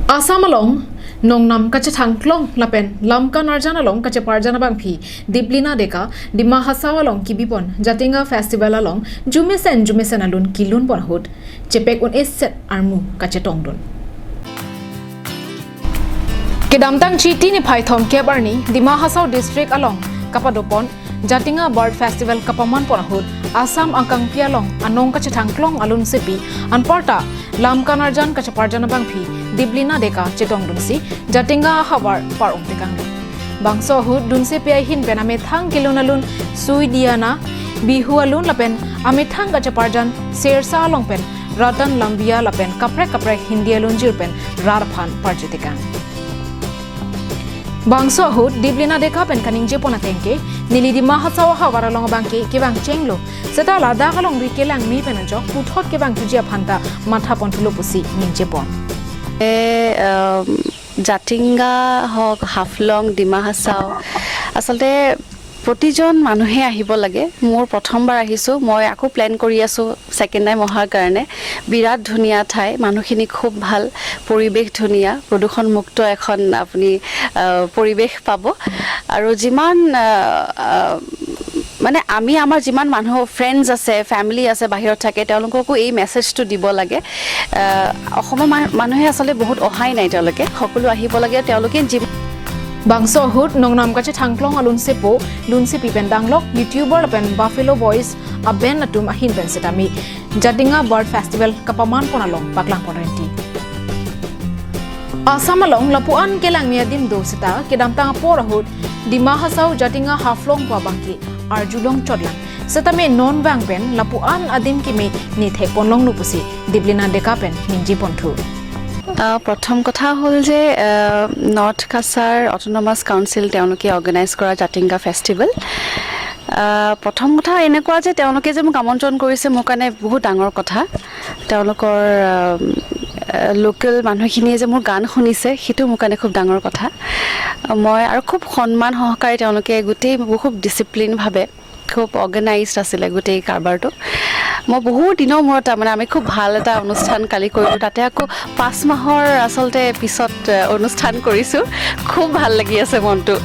Asam along nongnam kachetong klong lapen lamkan arjan along cheparjan bangphi Deeplina Deka Dima hasaw along kibipon Jatinga festival along jumesen alun kilun bonhut chepek un set armu kachetong dun Kedamtang chiti ni phaithom kebarni Dima hasaw district along kapadopon Jatinga bird festival kapaman bonhut Asam angkang pialong anong kachetong klong Lunsepi anparta lamkan arjan cheparjan bangphi Deeplina Deka chetong dunsi Jatinga habar parong tekang bangso hut Lunsepi hin pen ame thang kilonalun suidiana bihu alun lapen ame thang ka cheparjan sersa long pen ratan lambia lapen kapre hindi alun jirpen rarphan parjitikang bangso hut Deeplina Deka pen kaning jepona tengke nilidi mahasawa habar along bangke kebang chenglo seta lada kalong rikelang mi pen jok puthot kebang tujia phanta matha pontulo pusi ning jepon Jatinga hok haflong Dima hasaw asalte প্ৰতিজন মানুহে আহিব লাগে মোৰ প্ৰথমবাৰ আহিছো মই আকৌ plan কৰি আছো সেকেন্ড টাইম অহাৰ কাৰণে বিৰাট ধুনিয়া ঠাই মানুহখিনি খুব ভাল পৰিবেশ ধুনিয়া প্ৰদূষণ মুক্ত এখন আপুনি পৰিবেশ পাব আৰু যিমান মানে আমি আমাৰ যিমান মানুহ ফ্ৰেন্ডস আছে ফ্যামিলি আছে বাহিৰত থাকে তেওঁলোককো এই মেছেজটো দিব লাগে অসমৰ মানুহে আসলে বহুত অহাই নাই তেওঁলোকে সকলো আহিব লাগে তেওঁলোকে bangso hut nongnam kache thangklong Lunsepo Lunsepi pen danglok youtuber pen buffalo boys aben atum ahin pen setami Jatinga bird festival kapaman ponalong paklang ponrenti Asam along lapuan kelang mia dim do seta kedamtang por hut Dima hasaw Jatinga haflong pa bangki arjulong chodlang setame non bang pen lapuan adim kimi ni theponlong nupusi Deeplina Deka pen ninji ponthu প্ৰথম কথা হল যে north Cachar autonomous council তেওঁলোকে অৰ্গানাইজ কৰা Jatinga festival প্ৰথম কথা এনেকুৱা যে তেওঁলোকে যে মোক আমন্ত্ৰণ কৰিছে মোৰ কাৰণে বহুত ডাঙৰ কথা তেওঁলোকৰ লোকেল মানুহখিনিয়ে যে মোৰ গান শুনিছে সেইটো মোৰ কাৰণে খুব ডাঙৰ কথা মই আৰু খুব সন্মান সহকাৰে তেওঁলোকে গোটেই খুব ডিসিপ্লিন ভাবে খুব অৰ্গানাইজড আছিল গোটেই কাৰবাৰটো মই বহুত দিনৰ মূৰত মানে আমি খুব ভাল এটা অনুষ্ঠান কালি কৰিলো তাতে আকৌ 5 মাহৰ আসলতে পিছত অনুষ্ঠান কৰিছো খুব ভাল লাগি আছে মনটো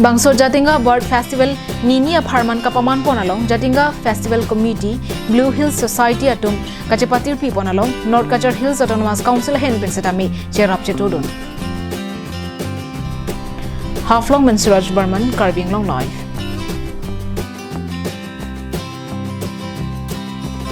bangso Jatinga bird festival nini aparman kapaman ponalong Jatinga festival committee Blue Hills Society atum kachepatir pi ponalong North Kachar Hills Autonomous Council hen pensetami cherap chetodun Haflong Suraj Burman Karbing Long Life